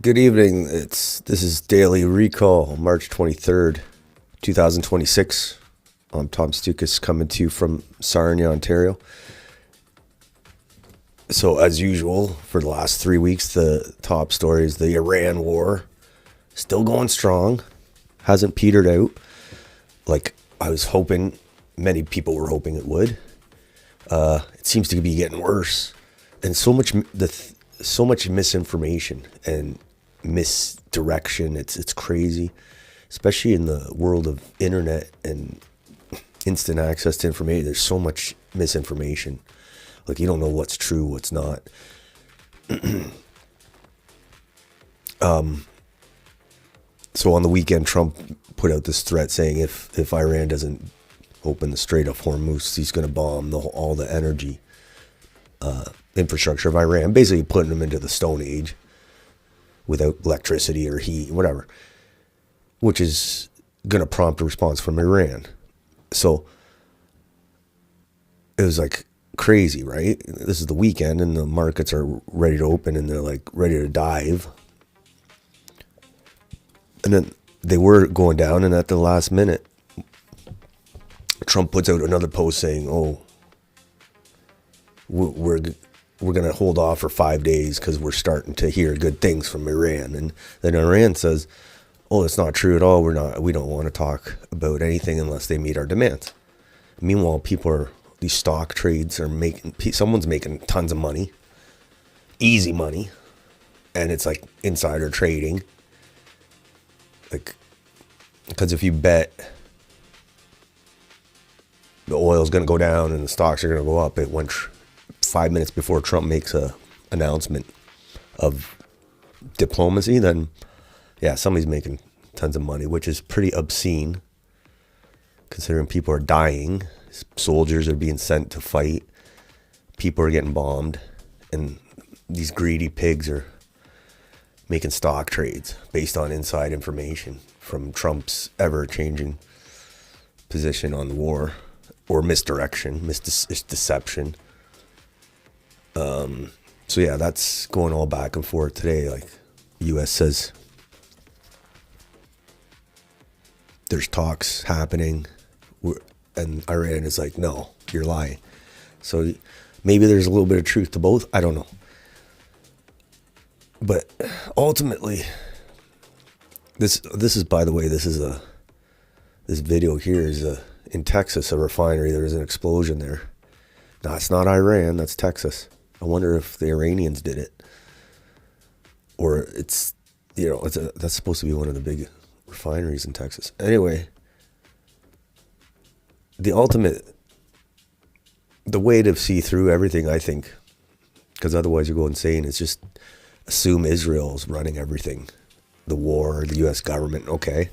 Good evening. This is Daily Recall, March 23rd, 2026. I'm Tom Stoukas coming to you from Sarnia, Ontario. So as usual, for the last 3 weeks, the top story is the Iran war. Still going strong. Hasn't petered out like I was hoping, many people were hoping it would. It seems to be getting worse. And so much misinformation and misdirection. It's crazy, especially in the world of internet and instant access to information. There's so much misinformation. Like, you don't know what's true, what's not. So on the weekend, Trump put out this threat saying if Iran doesn't open the Strait of Hormuz, he's going to bomb all the energy infrastructure of Iran, basically putting them into the Stone Age without electricity or heat, whatever, which is going to prompt a response from Iran. So it was like crazy, right? This is the weekend and the markets are ready to open and they're like ready to dive. And then they were going down, and at the last minute, Trump puts out another post saying, "Oh, we're going to hold off for 5 days because we're starting to hear good things from Iran." And then Iran says, "Oh, it's not true at all. We don't want to talk about anything unless they meet our demands." Meanwhile, these stock trades are someone's making tons of money, easy money, and it's like insider trading. Like, because if you bet the oil's going to go down and the stocks are going to go up, it went 5 minutes before Trump makes a announcement of diplomacy, then yeah, somebody's making tons of money, which is pretty obscene considering people are dying, soldiers are being sent to fight, people are getting bombed, and these greedy pigs are making stock trades based on inside information from Trump's ever-changing position on the war, or misdirection, deception. So yeah, that's going all back and forth today. Like, the U.S. says there's talks happening, and Iran is like, no, you're lying. So maybe there's a little bit of truth to both. I don't know. But ultimately, this is, by the way, this video here is in Texas, a refinery. There's an explosion there. No, it's not Iran. That's Texas. I wonder if the Iranians did it, or it's that's supposed to be one of the big refineries in Texas. Anyway, the way to see through everything, I think, because otherwise you go insane, is just assume Israel's running everything, the war, the U.S. government. Okay.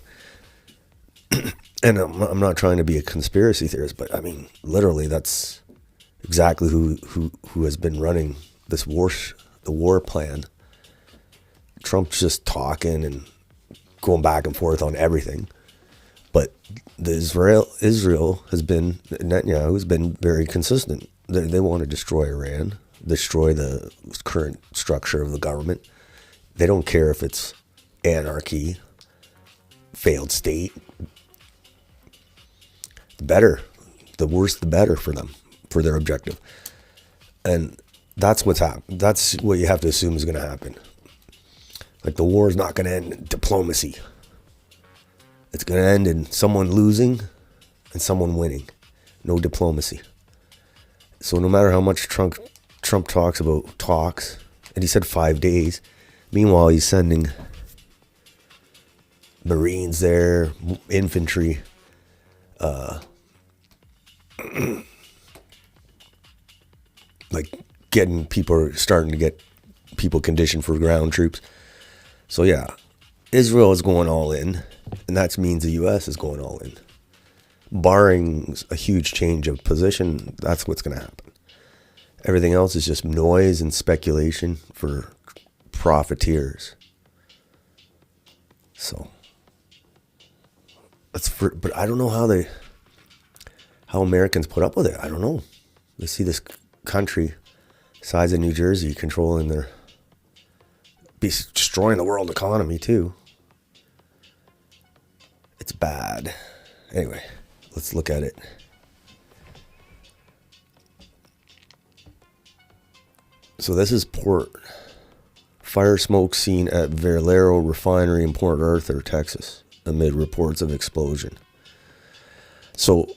And I'm not trying to be a conspiracy theorist, but I mean, literally, that's exactly who has been running this war, the war plan. Trump's just talking and going back and forth on everything, but Israel has been, Netanyahu has been very consistent. They want to destroy Iran, destroy the current structure of the government. They don't care if it's anarchy, failed state. The worse the better for them, for their objective. And that's what's happened. That's what you have to assume is going to happen. Like, the war is not going to end in diplomacy. It's going to end in someone losing and someone winning. No diplomacy. So no matter how much Trump talks about talks, and he said 5 days, meanwhile he's sending Marines there, infantry, like starting to get people conditioned for ground troops. So yeah, Israel is going all in, and that means the U.S. is going all in. Barring a huge change of position, that's what's going to happen. Everything else is just noise and speculation for profiteers. So but I don't know how Americans put up with it. I don't know. They see this country, size of New Jersey, controlling their be destroying the world economy too. It's bad. Anyway, let's look at it. So this is port. Fire smoke seen at Valero refinery in Port Arthur, Texas, amid reports of explosion. So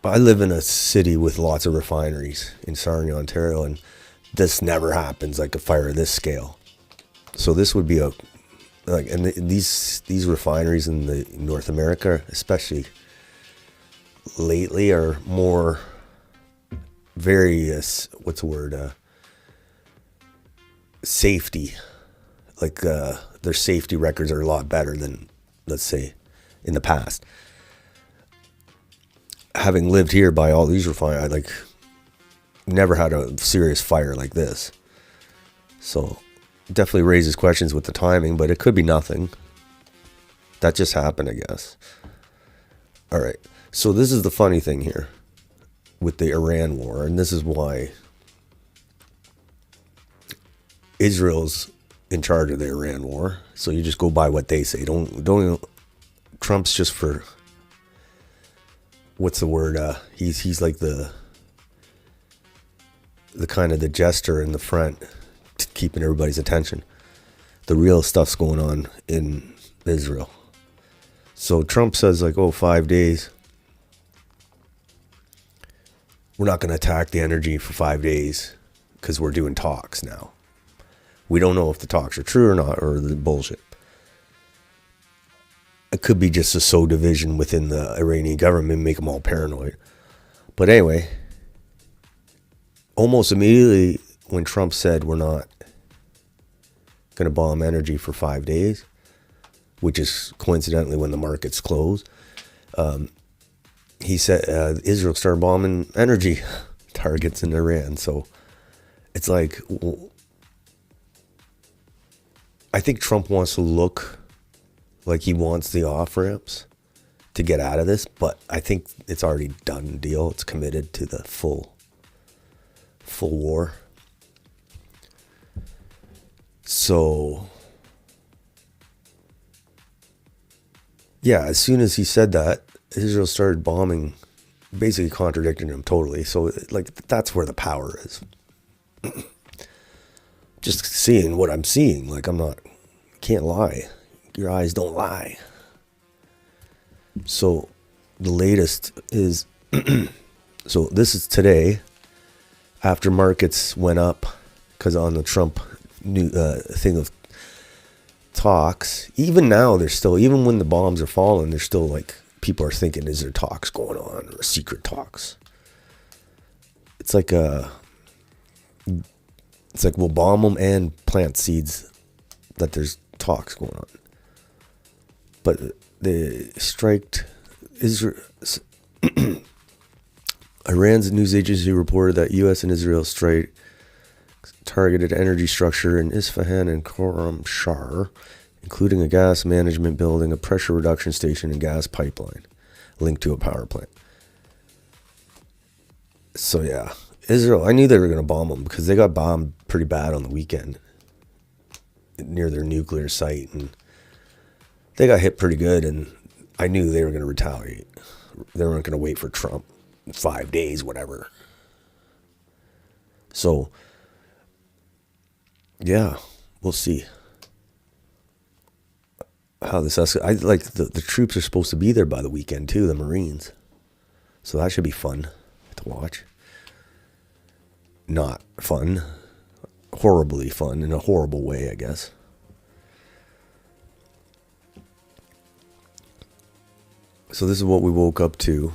I live in a city with lots of refineries in Sarnia, Ontario, and this never happens, like a fire of this scale. So this would be these refineries in the North America, especially lately, are more various. What's the word? Safety. Like their safety records are a lot better than, let's say, in the past. Having lived here by all these refineries, I never had a serious fire like this. So definitely raises questions with the timing, but it could be nothing. That just happened, I guess. All right. So this is the funny thing here with the Iran war, and this is why Israel's in charge of the Iran war. So you just go by what they say. Don't Trump's just for, what's the word? He's like the kind of the jester in the front, keeping everybody's attention. The real stuff's going on in Israel. So Trump says 5 days. We're not going to attack the energy for 5 days because we're doing talks now. We don't know if the talks are true or not, or the bullshit. It could be just a sow division within the Iranian government and make them all paranoid. But anyway, almost immediately when Trump said we're not going to bomb energy for 5 days, which is coincidentally when the markets close, he said Israel started bombing energy targets in Iran. So it's I think Trump wants to look like he wants the off-ramps to get out of this, but I think it's already done deal. It's committed to the full war. So, yeah, as soon as he said that, Israel started bombing, basically contradicting him totally. So, that's where the power is. Just seeing what I'm seeing. Can't lie. Your eyes don't lie. So the latest is, so this is today, after markets went up, because on the Trump new thing of talks, even now there's still, even when the bombs are falling, there's still people are thinking, is there talks going on or secret talks? It's we'll bomb them and plant seeds that there's talks going on. But they striked Israel. Iran's news agency reported that U.S. and Israel strike targeted energy structure in Isfahan and Khorramshahr, including a gas management building, a pressure reduction station, and gas pipeline linked to a power plant. So yeah, Israel, I knew they were going to bomb them because they got bombed pretty bad on the weekend near their nuclear site, and they got hit pretty good, and I knew they were going to retaliate. They weren't going to wait for Trump 5 days, whatever. So, yeah, we'll see how this escalates. The troops are supposed to be there by the weekend too, the Marines. So that should be fun to watch. Not fun. Horribly fun in a horrible way, I guess. So this is what we woke up to,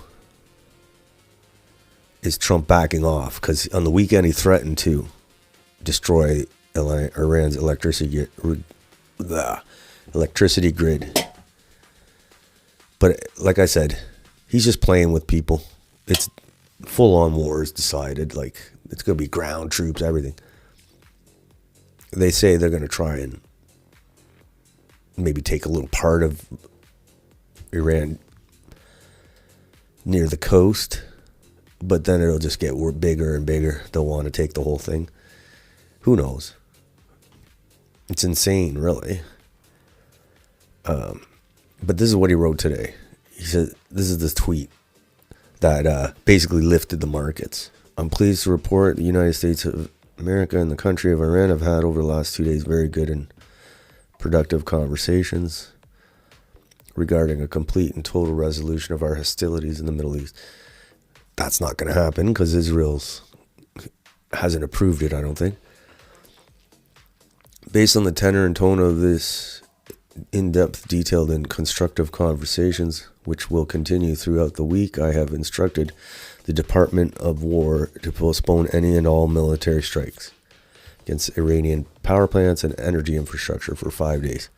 is Trump backing off, because on the weekend he threatened to destroy Iran's electricity grid. But like I said, he's just playing with people. It's full-on war is decided. It's going to be ground troops, everything. They say they're going to try and maybe take a little part of Iran near the coast, but then it'll just get bigger and bigger. They'll want to take the whole thing. Who knows? It's insane, really. But this is what he wrote today. He said, this is the tweet that basically lifted the markets. I'm pleased to report the United States of America and the country of Iran have had over the last 2 days very good and productive conversations regarding a complete and total resolution of our hostilities in the Middle East. That's not going to happen because Israel hasn't approved it, I don't think. Based on the tenor and tone of this in-depth, detailed, and constructive conversations, which will continue throughout the week, I have instructed the Department of War to postpone any and all military strikes against Iranian power plants and energy infrastructure for 5 days.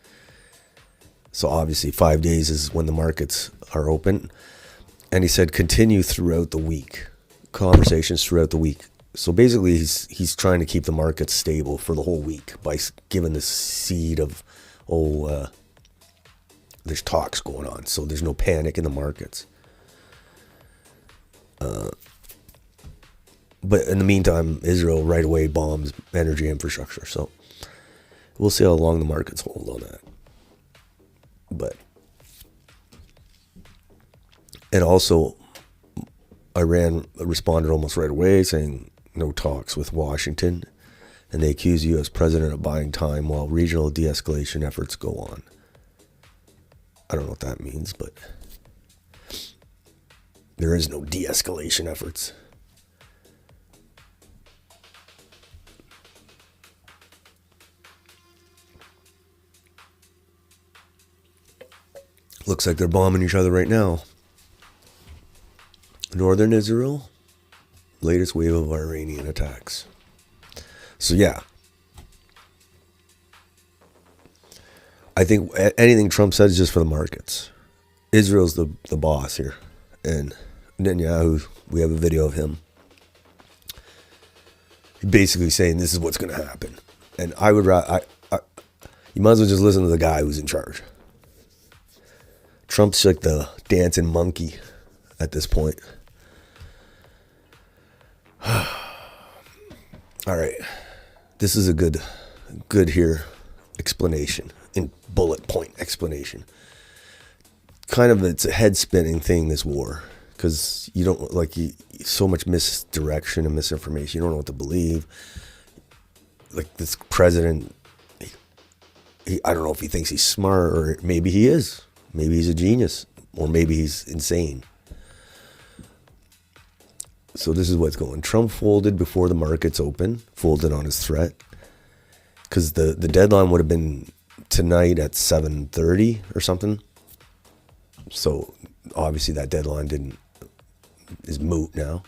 So obviously 5 days is when the markets are open. And he said continue throughout the week, conversations throughout the week. So basically he's trying to keep the markets stable for the whole week by giving the seed of, there's talks going on, so there's no panic in the markets. But in the meantime, Israel right away bombs energy infrastructure. So we'll see how long the markets hold on that. But, and also Iran responded almost right away saying no talks with Washington, and they accuse the U.S. president of buying time while regional de-escalation efforts go on. I don't know what that means, but there is no de-escalation efforts. Looks like they're bombing each other right now. Northern Israel, latest wave of Iranian attacks. So yeah, I think anything Trump says is just for the markets. Israel's the boss here. And Netanyahu, we have a video of him basically saying this is what's going to happen. And I would rather, you might as well just listen to the guy who's in charge. Trump's like the dancing monkey at this point. All right. This is a good here explanation, in bullet point explanation. Kind of, it's a head spinning thing, this war, because you don't so much misdirection and misinformation. You don't know what to believe. Like this president, I don't know if he thinks he's smart, or maybe he is. Maybe he's a genius, or maybe he's insane. So this is what's going. Trump folded before the markets open, folded on his threat, because the deadline would have been tonight at 7:30 or something. So obviously that deadline is moot now.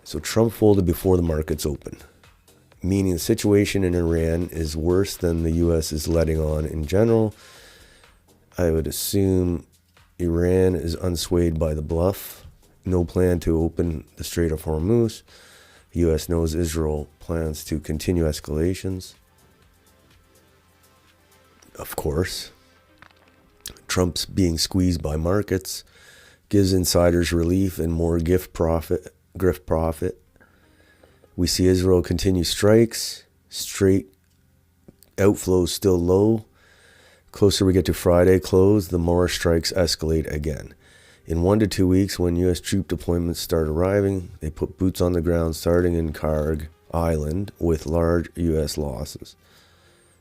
So Trump folded before the markets open, meaning the situation in Iran is worse than the U.S. is letting on in general. I would assume Iran is unswayed by the bluff. No plan to open the Strait of Hormuz. The U.S. knows Israel plans to continue escalations. Of course. Trump's being squeezed by markets gives insiders relief and more grift profit. We see Israel continue strikes. Straight outflows still low. Closer we get to Friday close, the more strikes escalate again. In 1 to 2 weeks, when U.S. troop deployments start arriving, they put boots on the ground starting in Karg Island with large U.S. losses.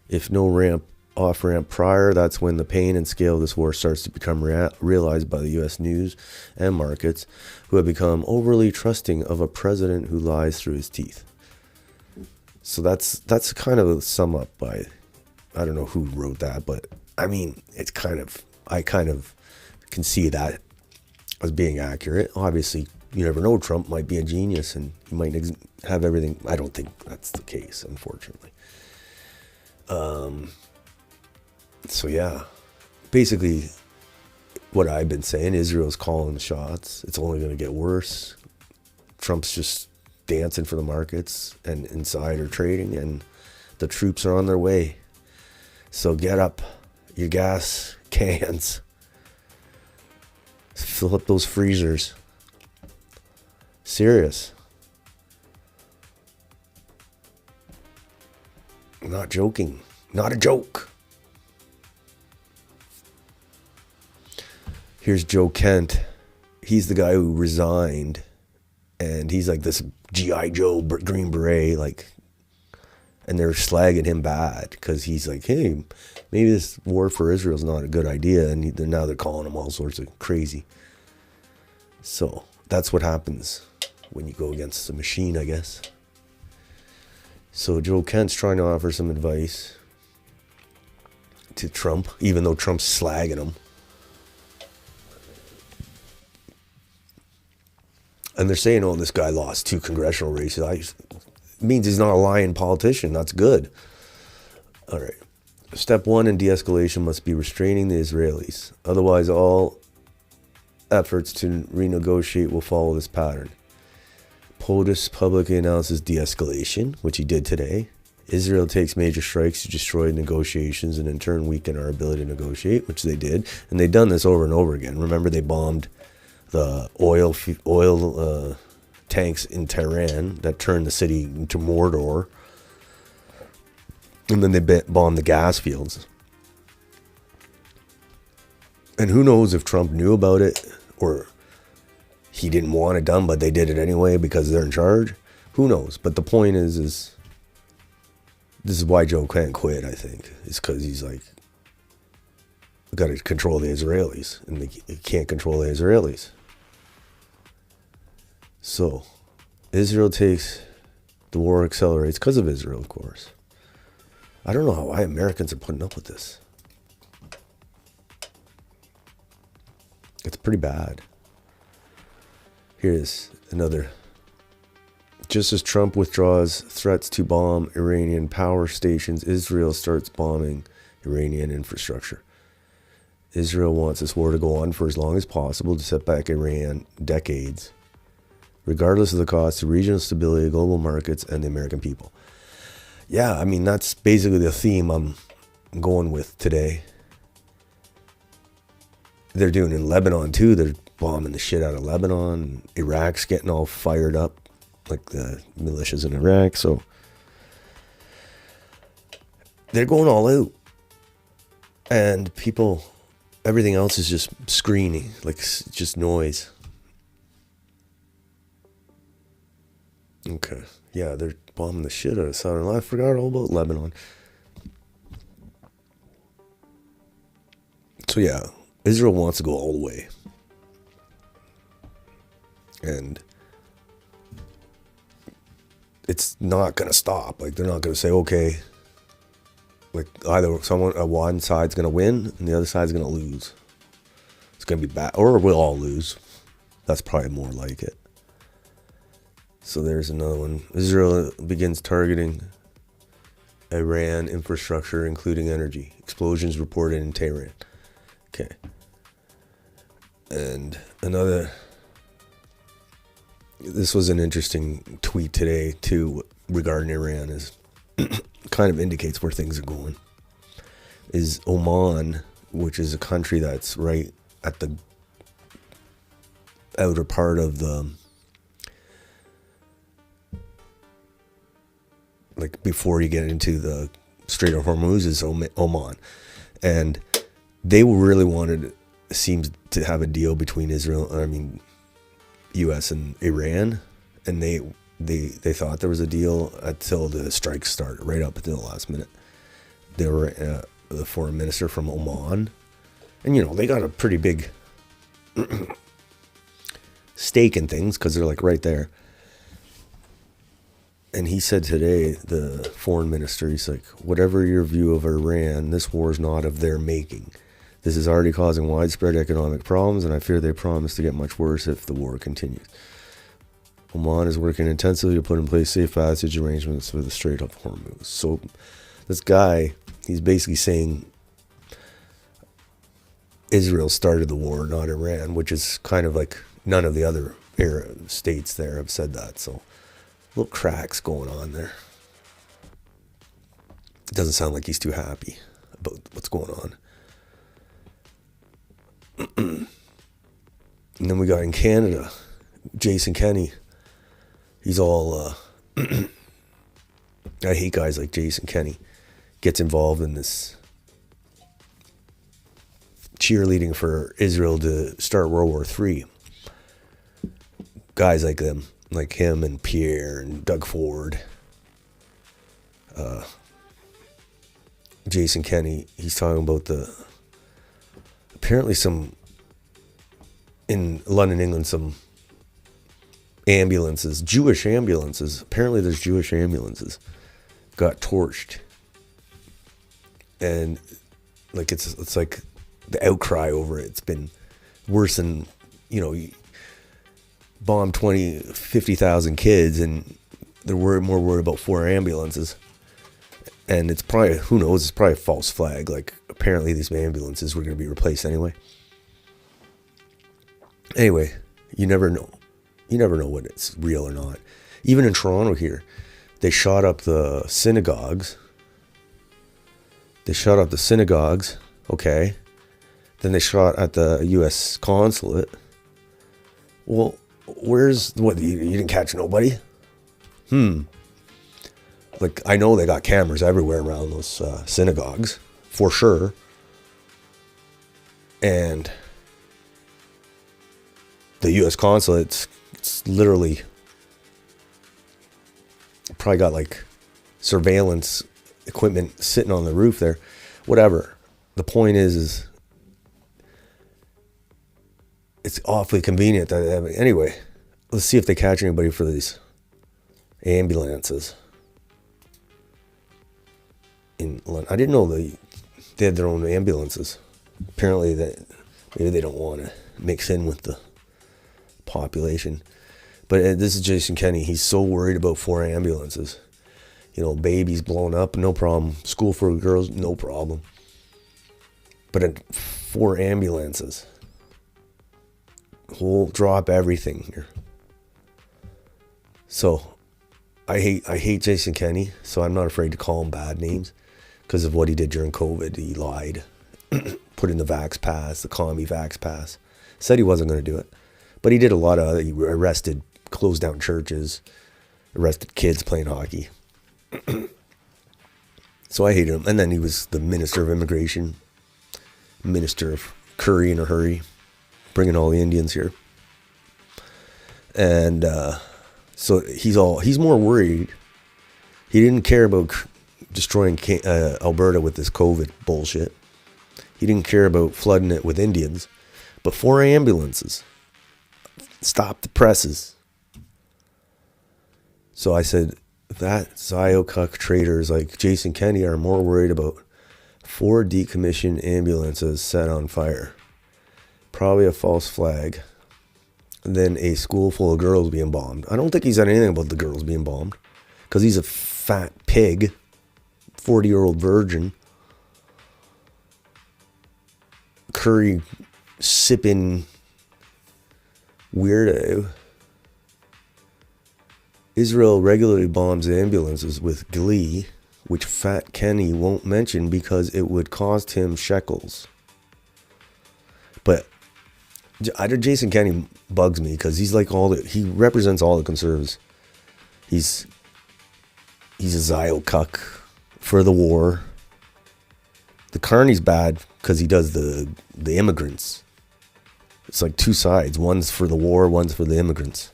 If no off-ramp prior, that's when the pain and scale of this war starts to become realized by the U.S. news and markets, who have become overly trusting of a president who lies through his teeth. So that's kind of a sum up by, I don't know who wrote that, but I mean, I kind of can see that as being accurate. Obviously, you never know. Trump might be a genius and he might have everything. I don't think that's the case, unfortunately. So yeah, basically what I've been saying, Israel's calling the shots. It's only going to get worse. Trump's just dancing for the markets and insider trading, and the troops are on their way. So get up your gas cans. Fill up those freezers. Serious. I'm not joking. Not a joke. Here's Joe Kent. He's the guy who resigned, and he's like this G.I. Joe Green Beret, like, and they're slagging him bad because he's like, hey, maybe this war for Israel is not a good idea, and now they're calling him all sorts of crazy. So that's what happens when you go against the machine, I guess. So Joe Kent's trying to offer some advice to Trump, even though Trump's slagging him. And they're saying, oh, this guy lost 2 congressional races. It means he's not a lying politician. That's good. All right. Step 1 in de-escalation must be restraining the Israelis. Otherwise, all efforts to renegotiate will follow this pattern. POTUS publicly announces de-escalation, which he did today. Israel takes major strikes to destroy negotiations and in turn weaken our ability to negotiate, which they did. And they've done this over and over again. Remember, they bombed the oil tanks in Tehran that turned the city into Mordor. And then they bombed the gas fields. And who knows if Trump knew about it or he didn't want it done, but they did it anyway because they're in charge. Who knows? But the point is this is why Joe can't quit, I think. It's because he's like, got to control the Israelis. And he can't control the Israelis. So, Israel takes, the war accelerates because of Israel, of course. I don't know why Americans are putting up with this. It's pretty bad. Here's another. Just as Trump withdraws threats to bomb Iranian power stations, Israel starts bombing Iranian infrastructure. Israel wants this war to go on for as long as possible to set back Iran decades, regardless of the cost to regional stability, global markets, and the American people. Yeah, I mean, that's basically the theme I'm going with today. They're doing in Lebanon, too. They're bombing the shit out of Lebanon. Iraq's getting all fired up, like the militias in Iraq. So they're going all out. And people, everything else is just screening, like just noise. Okay. Yeah, they're bombing the shit out of Southern Lebanon. I forgot all about Lebanon. So yeah, Israel wants to go all the way. And it's not going to stop. Like, they're not going to say, okay, like either one side's going to win and the other side's going to lose. It's going to be bad, or we'll all lose. That's probably more like it. So there's another one. Israel begins targeting Iran infrastructure, including energy. Explosions reported in Tehran. Okay. And another, this was an interesting tweet today too regarding Iran, is kind of indicates where things are going. Is Oman, which is a country that's right at the outer part of the, like before you get into the Strait of Hormuz, is Oman. And they really wanted, seems to have a deal between U.S. and Iran. And they thought there was a deal until the strikes started, right up until the last minute. They were the foreign minister from Oman. And, you know, they got a pretty big stake in things because they're like right there. And he said today, the foreign minister, he's like, whatever your view of Iran, this war is not of their making. This is already causing widespread economic problems, and I fear they promise to get much worse if the war continues. Oman is working intensively to put in place safe passage arrangements for the Strait of Hormuz. So this guy, he's basically saying Israel started the war, not Iran, which is kind of like none of the other Arab states there have said that. So little cracks going on there. It doesn't sound like he's too happy about what's going on. And then we got in Canada, Jason Kenney. He's all, I hate guys like Jason Kenney. gets involved in this cheerleading for Israel to start World War III. Guys like them, like him and Pierre and Doug Ford, Jason Kenney, he's talking about apparently in London, England, some ambulances, Jewish ambulances, apparently there's Jewish ambulances, got torched. And like it's like the outcry over it. It's been worse than, bombed 50,000 kids, and they're more worried about 4 ambulances. And it's probably, who knows, it's probably a false flag. Like, apparently these ambulances were going to be replaced anyway. Anyway, you never know. You never know when it's real or not. Even in Toronto here, they shot up the synagogues. Okay. Then they shot at the U.S. consulate. Well, you didn't catch nobody? Like, I know they got cameras everywhere around those synagogues, for sure. And the U.S. consulate, it's literally probably got like surveillance equipment sitting on the roof there. Whatever. The point is it's awfully convenient. Anyway, let's see if they catch anybody for these ambulances. In London. I didn't know they had their own ambulances. Apparently maybe they don't want to mix in with the population. But this is Jason Kenney. He's so worried about 4 ambulances. Babies blown up, no problem. School for girls, no problem. But 4 ambulances. We'll drop everything here. So I hate Jason Kenney, so I'm not afraid to call him bad names because of what he did during COVID. He lied, put in the vax pass, the commie vax pass, said he wasn't going to do it. But he did a lot of, he arrested, closed down churches, arrested kids playing hockey. So I hated him. And then he was the Minister of Immigration, Minister of Curry in a hurry, bringing all the Indians here. And so he's more worried. He didn't care about destroying Alberta with this COVID bullshit. He didn't care about flooding it with Indians. But 4 ambulances. Stop the presses. So I said, that Ziokuk traders like Jason Kenney are more worried about 4 decommissioned ambulances set on fire. Probably a false flag. Than a school full of girls being bombed. I don't think he said anything about the girls being bombed. Because he's a fat pig. 40-year-old virgin. Curry sipping weirdo. Israel regularly bombs ambulances with glee, which Fat Kenny won't mention because it would cost him shekels. But Jason Kenney bugs me because he's like he represents all the conservatives. He's a Ziokuk for the war. The Carney's bad because he does the immigrants. It's like 2 sides. One's for the war, one's for the immigrants.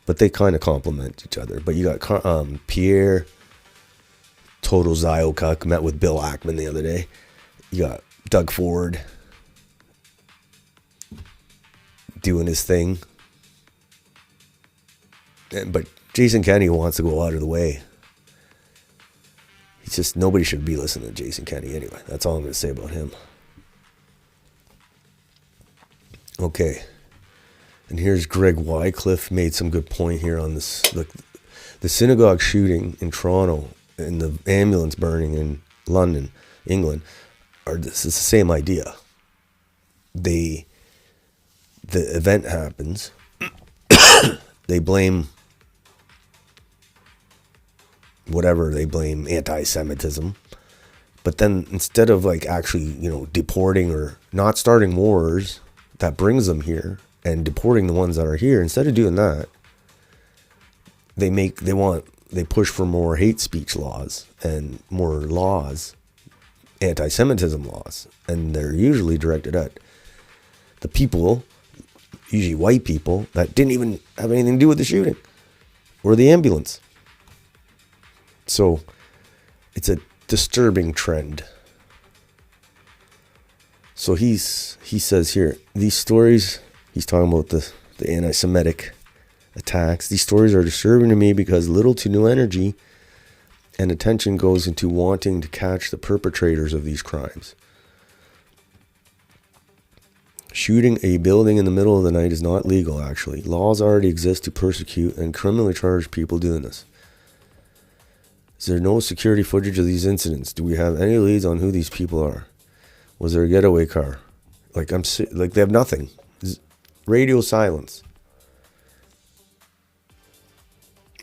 But they kind of complement each other. But you got Pierre, total Ziokuk, met with Bill Ackman the other day. You got Doug Ford doing his thing. But Jason Kenney wants to go out of the way. He's just, nobody should be listening to Jason Kenney anyway. That's all I'm going to say about him. Okay. And here's Greg Wycliffe made some good point here on this. The synagogue shooting in Toronto and the ambulance burning in London, England, it's the same idea. The event happens. They blame whatever, they blame anti-Semitism. But then instead of like actually, deporting or not starting wars that brings them here and deporting the ones that are here, instead of doing that, they want they push for more hate speech laws and more laws, anti-Semitism laws, and they're usually directed at the people, usually white people, that didn't even have anything to do with the shooting or the ambulance. So it's a disturbing trend. So he says here, these stories, he's talking about the anti-Semitic attacks. These stories are disturbing to me because little to no energy and attention goes into wanting to catch the perpetrators of these crimes. Shooting a building in the middle of the night is not legal, actually. Laws already exist to persecute and criminally charge people doing this. Is there no security footage of these incidents? Do we have any leads on who these people are? Was there a getaway car? Like they have nothing. Radio silence.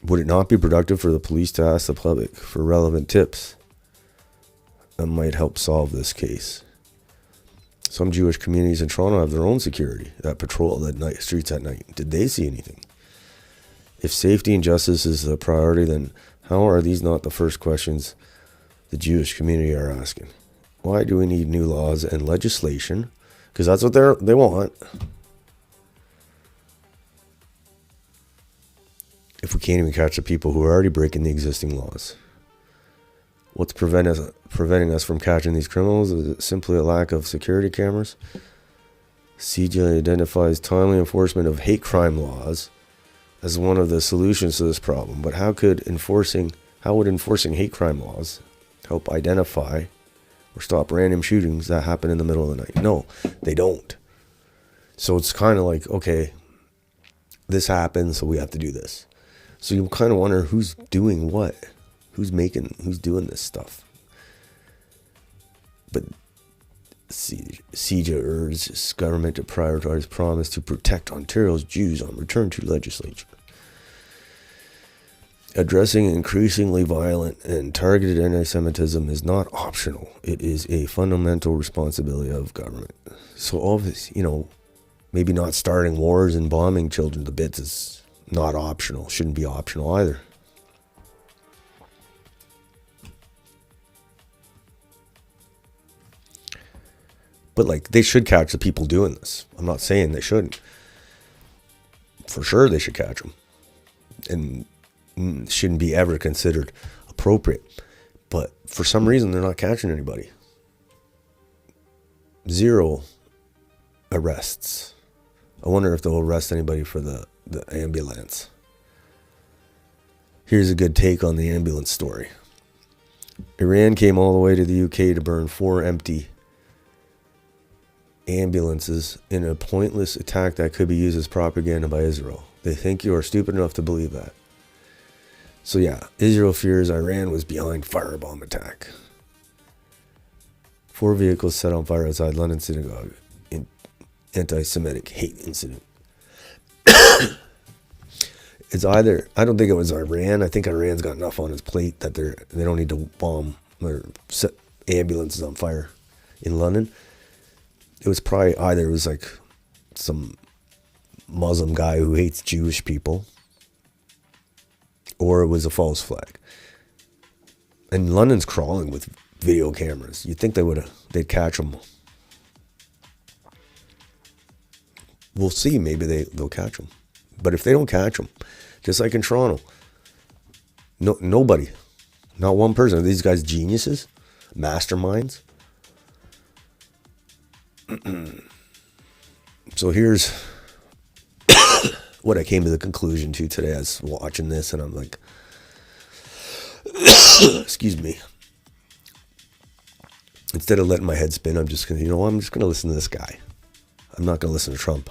Would it not be productive for the police to ask the public for relevant tips that might help solve this case? Some Jewish communities in Toronto have their own security that patrol the streets at night. Did they see anything? If safety and justice is the priority, then how are these not the first questions the Jewish community are asking? Why do we need new laws and legislation? Because that's what they want. If we can't even catch the people who are already breaking the existing laws. What's preventing us from catching these criminals? Is it simply a lack of security cameras? CJ identifies timely enforcement of hate crime laws as one of the solutions to this problem. But how would enforcing hate crime laws help identify or stop random shootings that happen in the middle of the night? No, they don't. So it's kind of like, okay, this happens, so we have to do this. So you kind of wonder who's doing what, who's doing this stuff. But CJ urges government to prioritize promise to protect Ontario's Jews on return to legislature. Addressing increasingly violent and targeted anti-Semitism is not optional. It is a fundamental responsibility of government. So all of this, maybe not starting wars and bombing children to bits is not optional. Shouldn't be optional either. But they should catch the people doing this. I'm not saying they shouldn't. For sure they should catch them. And shouldn't be ever considered appropriate. But for some reason they're not catching anybody. 0 arrests. I wonder if they'll arrest anybody for the ambulance. Here's a good take on the ambulance story. Iran came all the way to the UK to burn 4 empty ambulances in a pointless attack that could be used as propaganda by Israel. They think you are stupid enough to believe that. So yeah, Israel fears Iran was behind firebomb attack. 4 vehicles set on fire outside London synagogue in anti-Semitic hate incident. It's either, I don't think it was Iran. I think Iran's got enough on its plate that they don't need to bomb or set ambulances on fire in London. It was probably either it was some Muslim guy who hates Jewish people, or it was a false flag. And London's crawling with video cameras. You'd think they'd catch them. We'll see. Maybe they'll catch them. But if they don't catch them, just like in Toronto, nobody, not one person. Are these guys geniuses? Masterminds? So here's what I came to the conclusion to today. I was watching this and I'm like, excuse me. Instead of letting my head spin, I'm just going to, I'm just going to listen to this guy. I'm not going to listen to Trump.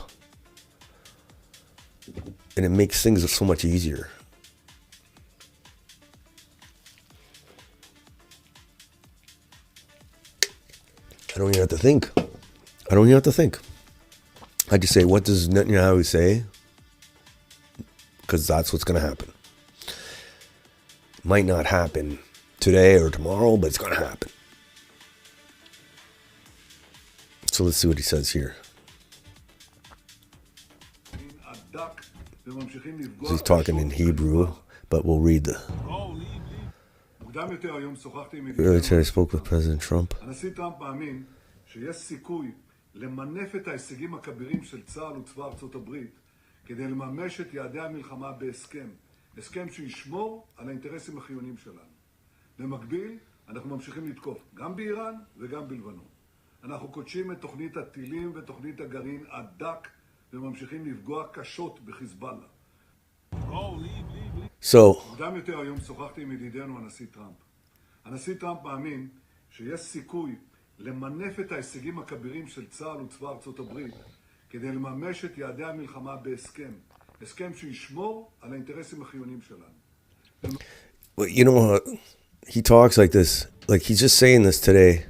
And it makes things so much easier. I don't even have to think. I just say, what does Netanyahu say? Because that's what's going to happen. Might not happen today or tomorrow, but it's going to happen. So let's see what he says here. He's talking in Hebrew, But we'll read the... Earlier today I spoke with President Trump. הנשיא טראמפ מאמין שיש סיכוי למנף את ההישגים הכבירים של צה"ל וצבא ארצות הברית כדי לממש את יעדי המלחמה בהסכם. הסכם שישמור על האינטרסים החיוניים שלנו. במקביל, אנחנו ממשיכים לתקוף גם באיראן וגם בלבנון. אנחנו קודשים את תוכנית הטילים ותוכנית הגרעין עד דק וממשיכים לפגוע קשות בחיזבאללה. מוקדם יותר היום שוחחתי עם ידידנו הנשיא טראמפ. הנשיא טראמפ מאמין שיש סיכוי למנף את ההישגים הכבירים של צה"ל וצבא ארצות הברית כדי לממש את יעדי המלחמה בהסכם. הסכם שישמור על האינטרסים החיוניים שלנו. Well, you know, he talks like this, like he's just saying this today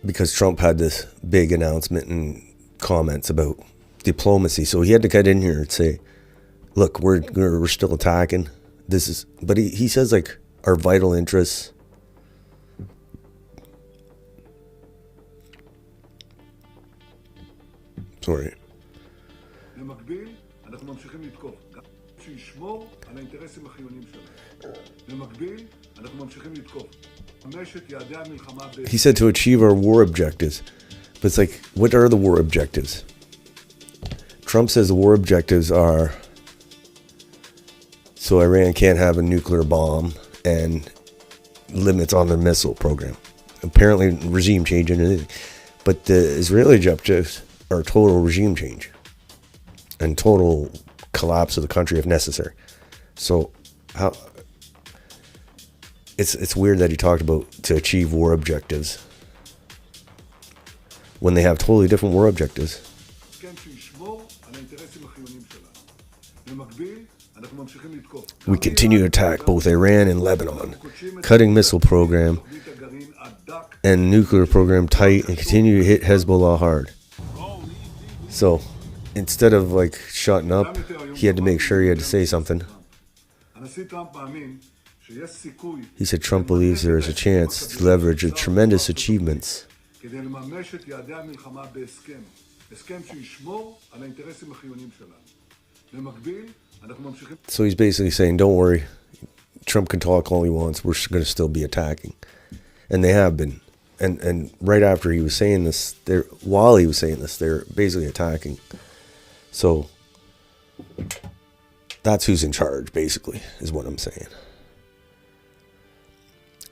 because Trump had this big announcement and comments about diplomacy. So he had to get in here and say, look, we're still attacking. This is, but he says like our vital interests. Sorry. במקביל, אנחנו ממשיכים לתקוף. שישמור על האינטרסים החיוניים שלנו. במקביל, אנחנו ממשיכים לתקוף. יעדי המלחמה He said to achieve our war objectives. But it's like, what are the war objectives? Trump says the war objectives are so Iran can't have a nuclear bomb and limits on their missile program. Apparently regime change and anything. But the Israeli objectives are total regime change and total collapse of the country if necessary. So how it's weird that he talked about to achieve war objectives when they have totally different war objectives. We continue to attack both Iran and Lebanon, cutting missile program and nuclear program tight, and continue to hit Hezbollah hard. So instead of like shutting up, he had to make sure he had to say something. He said Trump believes there is a chance to leverage the tremendous achievements. So he's basically saying, don't worry, Trump can talk all he wants, we're going to still be attacking. And they have been. And right after he was saying this, while he was saying this, they're basically attacking. So that's who's in charge, basically, is what I'm saying.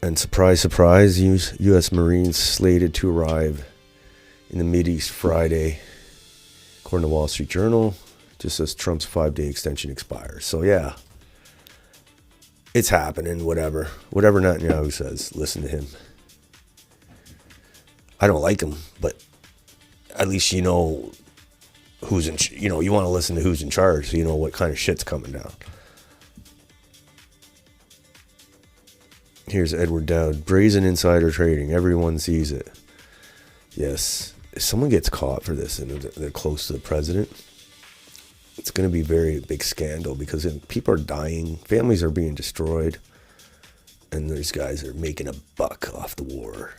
And surprise, surprise, U.S. Marines slated to arrive in the Mideast Friday, according to Wall Street Journal, just as Trump's 5-day extension expires. So yeah, it's happening, whatever. Whatever Netanyahu says, listen to him. I don't like him, but at least you know who's in, you want to listen to who's in charge so you know what kind of shit's coming down. Here's Edward Dowd. Brazen insider trading. Everyone sees it. Yes. If someone gets caught for this and they're close to the president, it's going to be a very big scandal because people are dying, families are being destroyed, and these guys are making a buck off the war.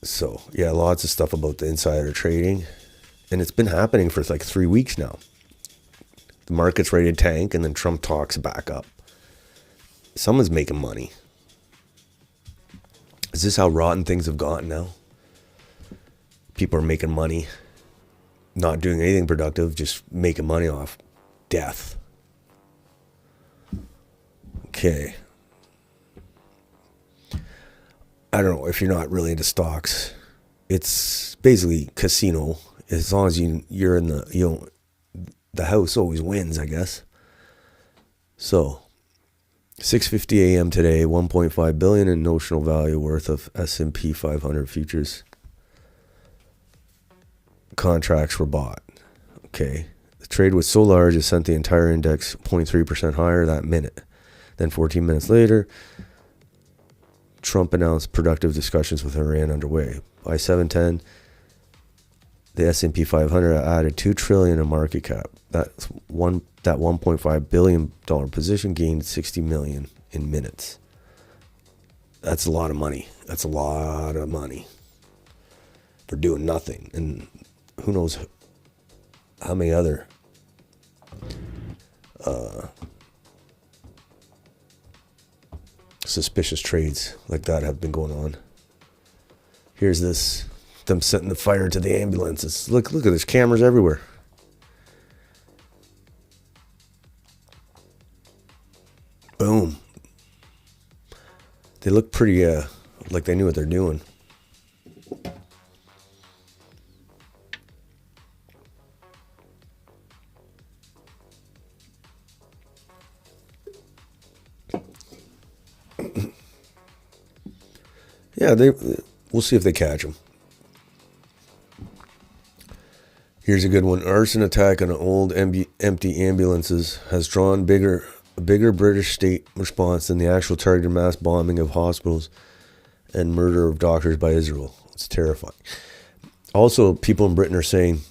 So, yeah, lots of stuff about the insider trading. And it's been happening for like 3 weeks now. The market's ready to tank, and then Trump talks back up. Someone's making money. Is this how rotten things have gotten now? People are making money, not doing anything productive, just making money off death. Okay. I don't know if you're not really into stocks. It's basically casino. As long as you're in the house always wins, I guess. So, 6:50 a.m. today, 1.5 billion in notional value worth of S&P 500 futures contracts were bought. Okay, the trade was so large it sent the entire index 0.3% higher that minute. Then 14 minutes later, Trump announced productive discussions with Iran underway. By 7:10, the S&P 500 added $2 trillion in market cap. That $1.5 billion position gained 60 million in minutes. That's a lot of money. That's a lot of money for doing nothing. And who knows how many other suspicious trades like that have been going on. Here's them setting the fire to the ambulances. Look at there's cameras everywhere. Boom. They look pretty like they knew what they're doing. Yeah, we'll see if they catch them. Here's a good one. Arson attack on old empty ambulances has drawn a bigger British state response than the actual targeted mass bombing of hospitals and murder of doctors by Israel. It's terrifying. Also, people in Britain are saying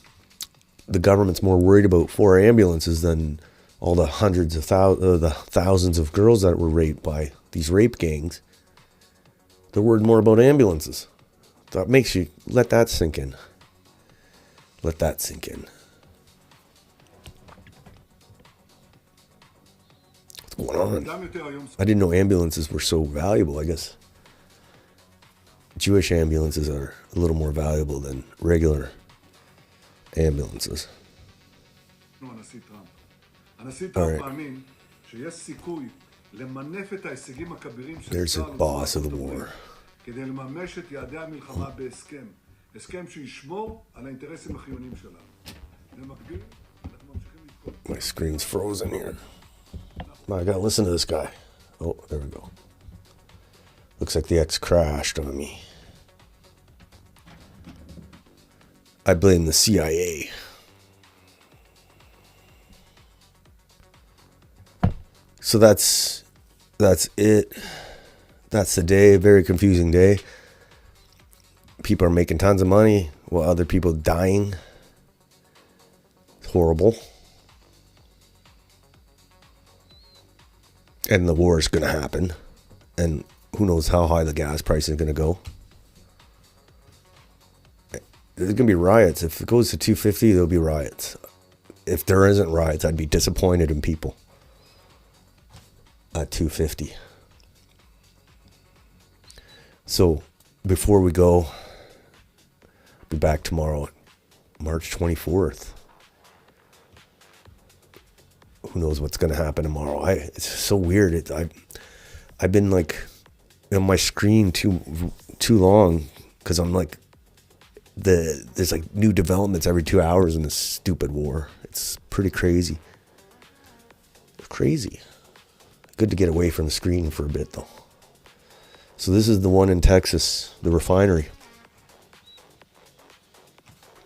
the government's more worried about 4 ambulances than all the hundreds of thousands of girls that were raped by these rape gangs. They're worried more about ambulances. That makes you let that sink in. Let that sink in. What's going on? I didn't know ambulances were so valuable. I guess Jewish ambulances are a little more valuable than regular ambulances. All right. There's the boss of the war. כדי לממש את יעדי המלחמה בהסכם. הסכם שישמור על האינטרסים החיוניים שלנו. במקביל, אנחנו ממשיכים לתקוף. My screen's frozen here. I gotta listen to this guy. Oh, there we go. Looks like the X crashed on me. I blame the CIA. So that's it. That's the day. Very confusing day. People are making tons of money while other people dying. It's horrible. And the war is going to happen. And who knows how high the gas price is going to go. There's going to be riots. If it goes to 250, there'll be riots. If there isn't riots, I'd be disappointed in people. At 250. So before we go, I'll be back tomorrow, March 24th. Who knows what's going to happen tomorrow? It's so weird. I've been like on my screen too long because I'm like there's like new developments every 2 hours in this stupid war. It's pretty crazy. Crazy. Good to get away from the screen for a bit though. So this is the one in Texas, the refinery.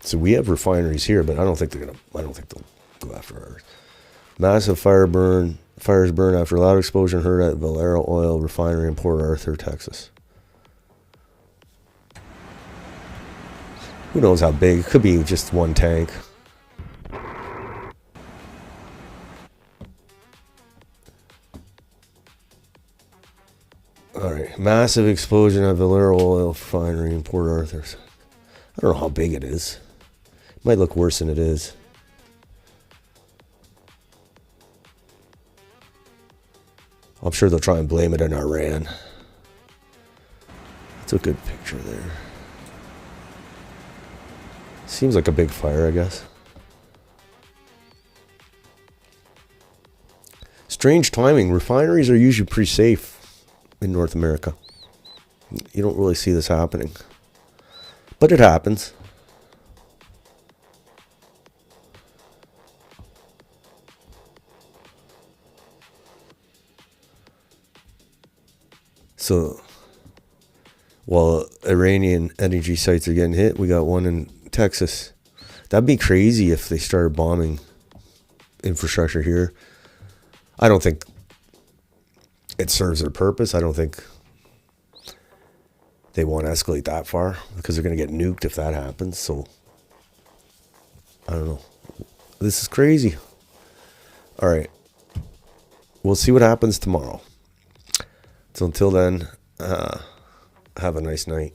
So we have refineries here, but I don't think they'll go after ours. Massive fires burn after loud explosion heard at Valero Oil Refinery in Port Arthur, Texas. Who knows how big? It could be just one tank. All right, massive explosion at Valero Oil Refinery in Port Arthur. I don't know how big it is. It might look worse than it is. I'm sure they'll try and blame it on Iran. That's a good picture there. Seems like a big fire, I guess. Strange timing. Refineries are usually pretty safe in North America. You don't really see this happening. But it happens. So, while Iranian energy sites are getting hit, we got one in Texas. That'd be crazy if they started bombing infrastructure here. I don't think it serves their purpose. I don't think they want to escalate that far because they're going to get nuked if that happens. So, I don't know. This is crazy. All right. We'll see what happens tomorrow. So until then, have a nice night.